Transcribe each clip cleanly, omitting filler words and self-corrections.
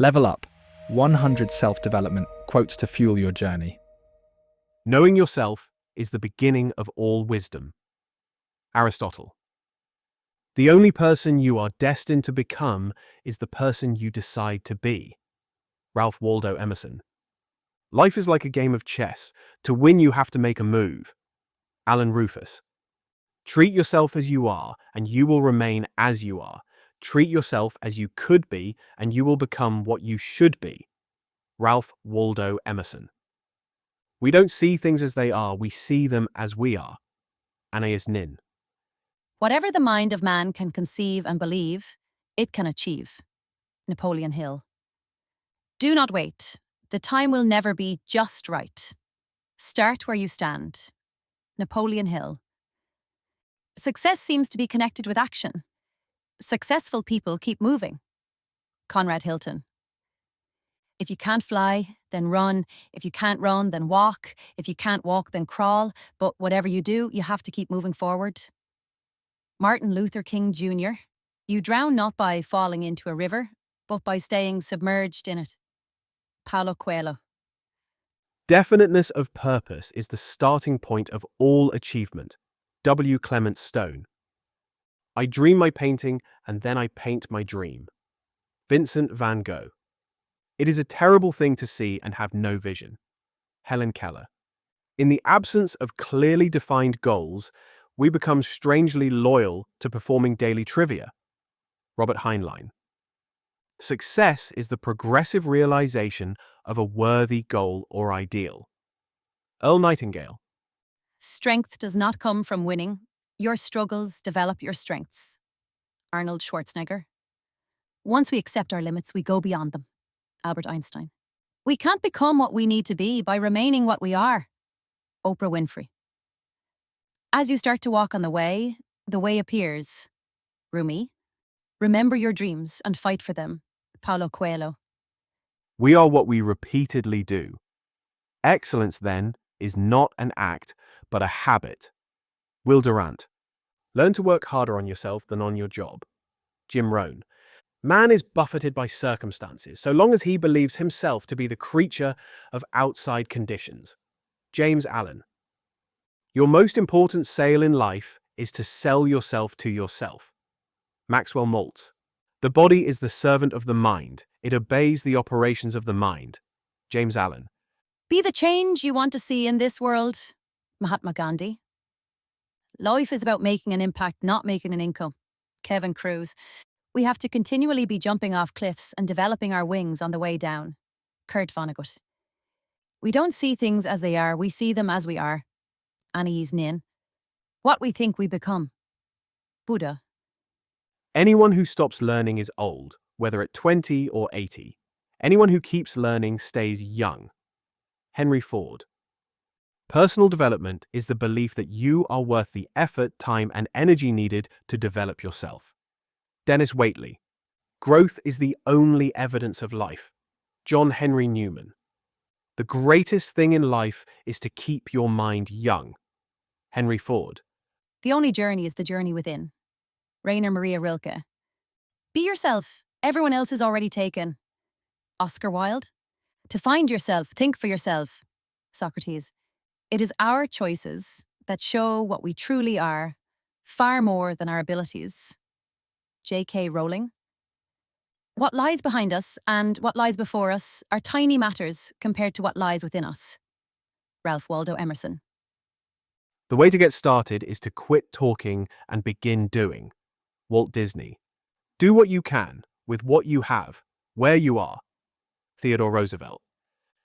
Level Up, 100 Self-Development Quotes to Fuel Your Journey. Knowing yourself is the beginning of all wisdom. Aristotle. The only person you are destined to become is the person you decide to be. Ralph Waldo Emerson. Life is like a game of chess. To win, you have to make a move. Alan Rufus. Treat yourself as you are, and you will remain as you are. Treat yourself as you could be, and you will become what you should be. Ralph Waldo Emerson. We don't see things as they are, we see them as we are. Anais Nin. Whatever the mind of man can conceive and believe, it can achieve. Napoleon Hill. Do not wait. The time will never be just right. Start where you stand. Napoleon Hill. Success seems to be connected with action. Successful people keep moving. Conrad Hilton. If you can't fly, then run. If you can't run, then walk. If you can't walk, then crawl. But whatever you do, you have to keep moving forward. Martin Luther King Jr. You drown not by falling into a river, but by staying submerged in it. Paulo Coelho. Definiteness of purpose is the starting point of all achievement. W. Clement Stone. I dream my painting, and then I paint my dream. Vincent van Gogh. It is a terrible thing to see and have no vision. Helen Keller. In the absence of clearly defined goals, we become strangely loyal to performing daily trivia. Robert Heinlein. Success is the progressive realization of a worthy goal or ideal. Earl Nightingale. Strength does not come from winning. Your struggles develop your strengths. Arnold Schwarzenegger. Once we accept our limits, we go beyond them. Albert Einstein. We can't become what we need to be by remaining what we are. Oprah Winfrey. As you start to walk on the way appears. Rumi. Remember your dreams and fight for them. Paulo Coelho. We are what we repeatedly do. Excellence, then, is not an act, but a habit. Will Durant. Learn to work harder on yourself than on your job. Jim Rohn. Man is buffeted by circumstances, so long as he believes himself to be the creature of outside conditions. James Allen. Your most important sale in life is to sell yourself to yourself. Maxwell Maltz. The body is the servant of the mind. It obeys the operations of the mind. James Allen. Be the change you want to see in this world. Mahatma Gandhi. Life is about making an impact, not making an income. Kevin Cruz. We have to continually be jumping off cliffs and developing our wings on the way down. Kurt Vonnegut. We don't see things as they are, we see them as we are. Anais Nin. What we think we become. Buddha. Anyone who stops learning is old, whether at 20 or 80. Anyone who keeps learning stays young. Henry Ford. Personal development is the belief that you are worth the effort, time, and energy needed to develop yourself. Dennis Waitley. Growth is the only evidence of life. John Henry Newman. The greatest thing in life is to keep your mind young. Henry Ford. The only journey is the journey within. Rainer Maria Rilke. Be yourself. Everyone else is already taken. Oscar Wilde. To find yourself, think for yourself. Socrates. It is our choices that show what we truly are, far more than our abilities. J.K. Rowling. What lies behind us and what lies before us are tiny matters compared to what lies within us. Ralph Waldo Emerson. The way to get started is to quit talking and begin doing. Walt Disney. Do what you can, with what you have, where you are. Theodore Roosevelt.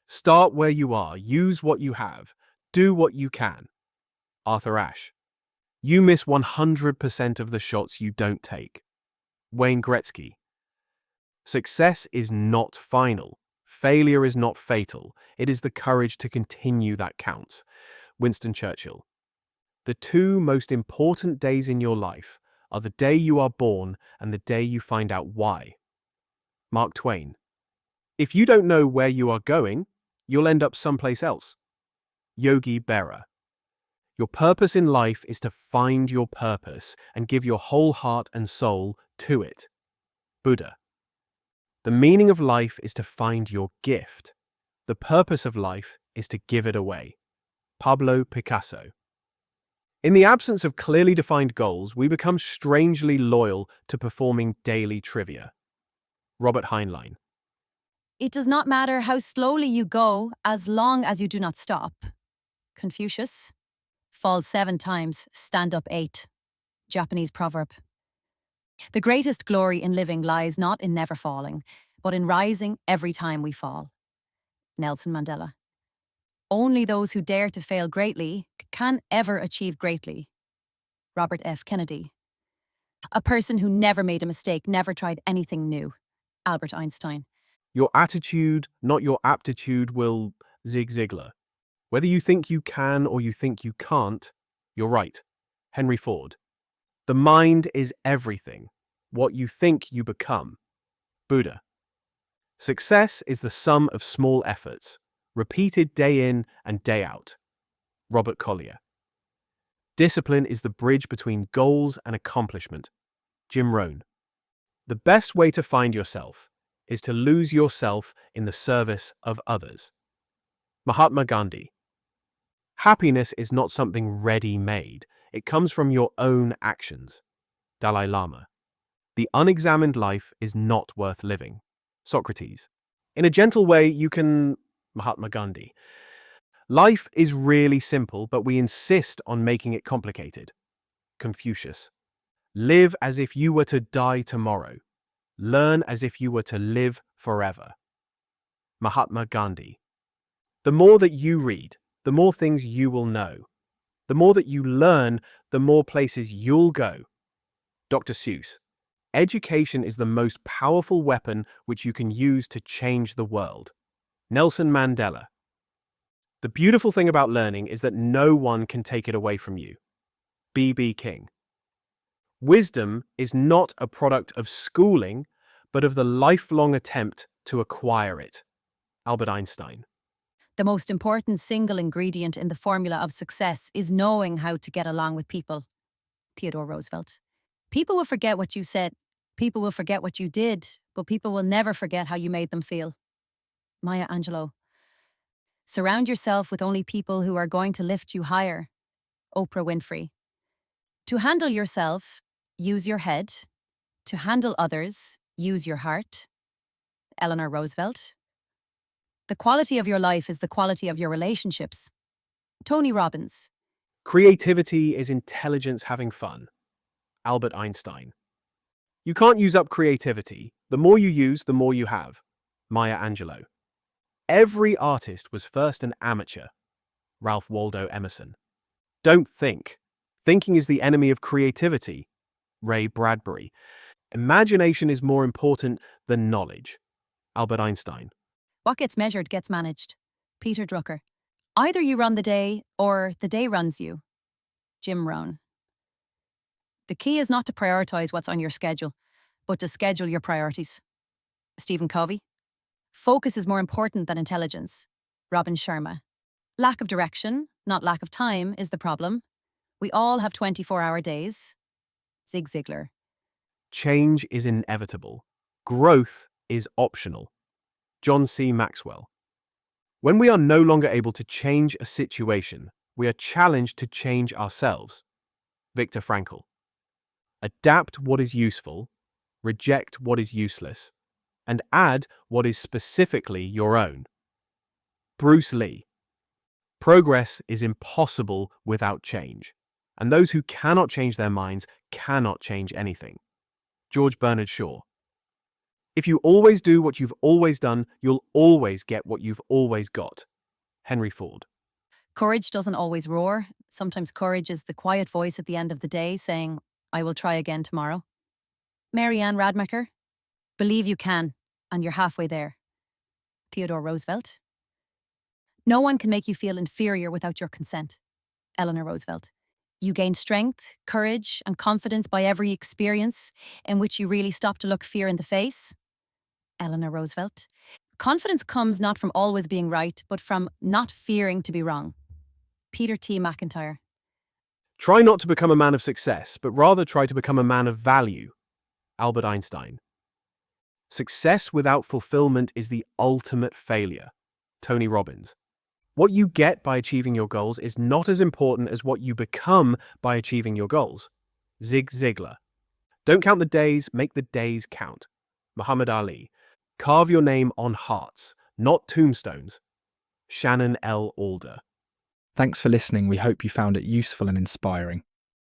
Start where you are, use what you have, do what you can. Arthur Ashe. You miss 100% of the shots you don't take. Wayne Gretzky. Success is not final. Failure is not fatal. It is the courage to continue that counts. Winston Churchill. The two most important days in your life are the day you are born and the day you find out why. Mark Twain. If you don't know where you are going, you'll end up someplace else. Yogi Berra. Your purpose in life is to find your purpose and give your whole heart and soul to it. Buddha. The meaning of life is to find your gift. The purpose of life is to give it away. Pablo Picasso. In the absence of clearly defined goals, we become strangely loyal to performing daily trivia. Robert Heinlein. It does not matter how slowly you go as long as you do not stop. Confucius. Fall 7 times, stand up 8. Japanese proverb. The greatest glory in living lies not in never falling, but in rising every time we fall. Nelson Mandela. Only those who dare to fail greatly can ever achieve greatly. Robert F. Kennedy. A person who never made a mistake, never tried anything new. Albert Einstein. Your attitude, not your aptitude, will Zig Ziglar. Whether you think you can or you think you can't, you're right. Henry Ford. The mind is everything. What you think, you become. Buddha. Success is the sum of small efforts, repeated day in and day out. Robert Collier. Discipline is the bridge between goals and accomplishment. Jim Rohn. The best way to find yourself is to lose yourself in the service of others. Mahatma Gandhi. Happiness is not something ready-made. It comes from your own actions. Dalai Lama. The unexamined life is not worth living. Socrates. In a gentle way, you can... Mahatma Gandhi. Life is really simple, but we insist on making it complicated. Confucius. Live as if you were to die tomorrow. Learn as if you were to live forever. Mahatma Gandhi. The more that you read, the more things you will know. The more that you learn, the more places you'll go. Dr. Seuss. Education is the most powerful weapon which you can use to change the world. Nelson Mandela. The beautiful thing about learning is that no one can take it away from you. B.B. King. Wisdom is not a product of schooling, but of the lifelong attempt to acquire it. Albert Einstein. The most important single ingredient in the formula of success is knowing how to get along with people. Theodore Roosevelt. People will forget what you said, people will forget what you did, but people will never forget how you made them feel. Maya Angelou. Surround yourself with only people who are going to lift you higher. Oprah Winfrey. To handle yourself, use your head. To handle others, use your heart. Eleanor Roosevelt. The quality of your life is the quality of your relationships. Tony Robbins. Creativity is intelligence having fun. Albert Einstein. You can't use up creativity. The more you use, the more you have. Maya Angelou. Every artist was first an amateur. Ralph Waldo Emerson. Don't think. Thinking is the enemy of creativity. Ray Bradbury. Imagination is more important than knowledge. Albert Einstein. What gets measured gets managed. Peter Drucker. Either you run the day or the day runs you. Jim Rohn. The key is not to prioritize what's on your schedule, but to schedule your priorities. Stephen Covey. Focus is more important than intelligence. Robin Sharma. Lack of direction, not lack of time, is the problem. We all have 24-hour days. Zig Ziglar. Change is inevitable. Growth is optional. John C. Maxwell. When we are no longer able to change a situation, we are challenged to change ourselves. Viktor Frankl. Adapt what is useful, reject what is useless, and add what is specifically your own. Bruce Lee. Progress is impossible without change, and those who cannot change their minds cannot change anything. George Bernard Shaw. If you always do what you've always done, you'll always get what you've always got. Henry Ford. Courage doesn't always roar. Sometimes courage is the quiet voice at the end of the day saying, I will try again tomorrow. Mary Ann Radmacher. Believe you can, and you're halfway there. Theodore Roosevelt. No one can make you feel inferior without your consent. Eleanor Roosevelt. You gain strength, courage, and confidence by every experience in which you really stop to look fear in the face. Eleanor Roosevelt. Confidence comes not from always being right, but from not fearing to be wrong. Peter T. McIntyre. Try not to become a man of success, but rather try to become a man of value. Albert Einstein. Success without fulfillment is the ultimate failure. Tony Robbins. What you get by achieving your goals is not as important as what you become by achieving your goals. Zig Ziglar. Don't count the days, make the days count. Muhammad Ali. Carve your name on hearts, not tombstones. Shannon L. Alder. Thanks for listening. We hope you found it useful and inspiring.